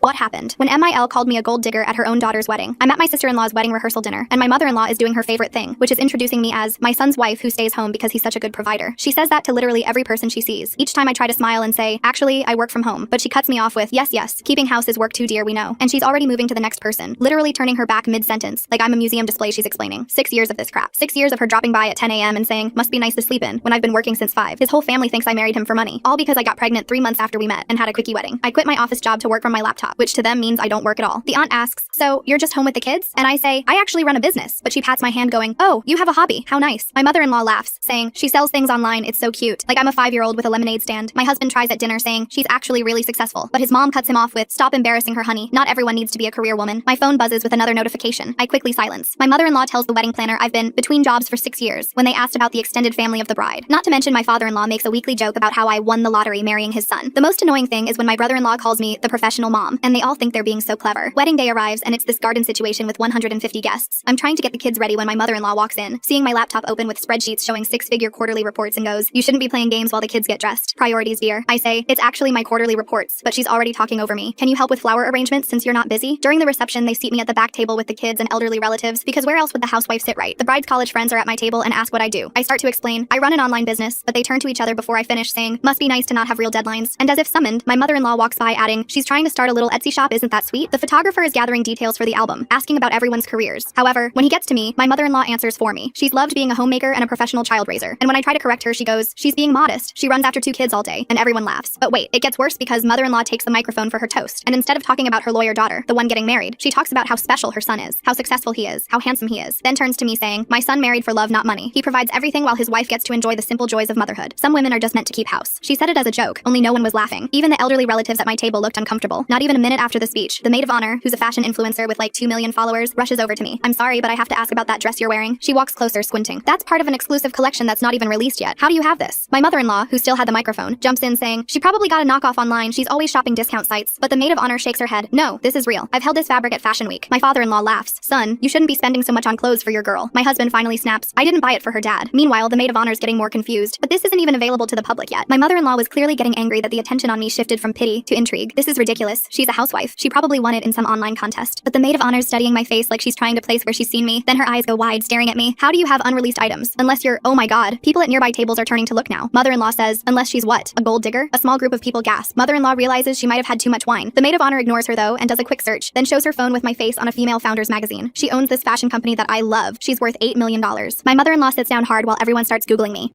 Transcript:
What happened? When MIL called me a gold digger at her own daughter's wedding, I'm at my sister-in-law's wedding rehearsal dinner, and my mother-in-law is doing her favorite thing, which is introducing me as my son's wife who stays home because he's such a good provider. She says that to literally every person she sees. Each time I try to smile and say, actually, I work from home, but she cuts me off with, yes, keeping house is work too, dear, we know. And she's already moving to the next person, literally turning her back mid-sentence, like I'm a museum display she's explaining. 6 years of this crap. 6 years of her dropping by at 10 a.m. and saying, must be nice to sleep in, when I've been working since 5. His whole family thinks I married him for money, all because I got pregnant 3 months after we met and had a quickie wedding. I quit my office job to work from my laptop, which to them means I don't work at all. The aunt asks, so you're just home with the kids? And I say, I actually run a business, but she pats my hand going, oh, you have a hobby, how nice. My mother-in-law laughs, saying, she sells things online, it's so cute. Like I'm a 5-year-old with a lemonade stand. My husband tries at dinner saying, she's actually really successful, but his mom cuts him off with, stop embarrassing her, honey. Not everyone needs to be a career woman. My phone buzzes with another notification. I quickly silence. My mother-in-law tells the wedding planner I've been between jobs for 6 years when they asked about the extended family of the bride. Not to mention my father-in-law makes a weekly joke about how I won the lottery marrying his son. The most annoying thing is when my brother-in-law calls me the professional mom, and they all think they're being so clever. Wedding day arrives and it's this garden situation with 150 guests. I'm trying to get the kids ready when my mother-in-law walks in, seeing my laptop open with spreadsheets showing 6-figure quarterly reports and goes, you shouldn't be playing games while the kids get dressed. Priorities, dear. I say, it's actually my quarterly reports, but she's already talking over me. Can you help with flower arrangements since you're not busy? During the reception, they seat me at the back table with the kids and elderly relatives because where else would the housewife sit right? The bride's college friends are at my table and ask what I do. I start to explain, I run an online business, but they turn to each other before I finish saying, must be nice to not have real deadlines. And as if summoned, my mother-in-law walks by adding, she's trying to start a little Etsy shop, isn't that sweet? The photographer is gathering details for the album, asking about everyone's careers. However, when he gets to me, my mother-in-law answers for me. She's loved being a homemaker and a professional child raiser. And when I try to correct her, she goes, she's being modest. She runs after 2 kids all day, and everyone laughs. But wait, it gets worse because mother-in-law takes the microphone for her toast, and instead of talking about her lawyer daughter, the one getting married, she talks about how special her son is, how successful he is, how handsome he is, then turns to me saying, my son married for love, not money. He provides everything while his wife gets to enjoy the simple joys of motherhood. Some women are just meant to keep house. She said it as a joke, only no one was laughing. Even the elderly relatives at my table looked uncomfortable. Not even a minute after the speech, the maid of honor, who's a fashion influencer with like 2 million followers, rushes over to me. I'm sorry, but I have to ask about that dress you're wearing. She walks closer, squinting. That's part of an exclusive collection that's not even released yet. How do you have this? My mother-in-law, who still had the microphone, jumps in saying, she probably got a knockoff online, she's always shopping discount sites. But the maid of honor shakes her head. No, this is real. I've held this fabric at Fashion Week. My father-in-law laughs. Son, you shouldn't be spending so much on clothes for your girl. My husband finally snaps. I didn't buy it for her dad. Meanwhile, the maid of honor's getting more confused. But this isn't even available to the public yet. My mother-in-law was clearly getting angry that the attention on me shifted from pity to intrigue. This is ridiculous. She's a housewife. She probably won it in some online contest. But the maid of honor's studying my face like she's trying to place where she's seen me. Then her eyes go wide, staring at me. How do you have unreleased items? Unless you're, oh my god. People at nearby tables are turning to look now. Mother-in-law says, unless she's what? A gold digger? A small group of people gasp. Mother-in-law realizes she might have had too much wine. The maid of honor ignores her though and does a quick search, then shows her phone with my face on a female founder's magazine. She owns this fashion company that I love. She's worth $8 million. My mother-in-law sits down hard while everyone starts Googling me.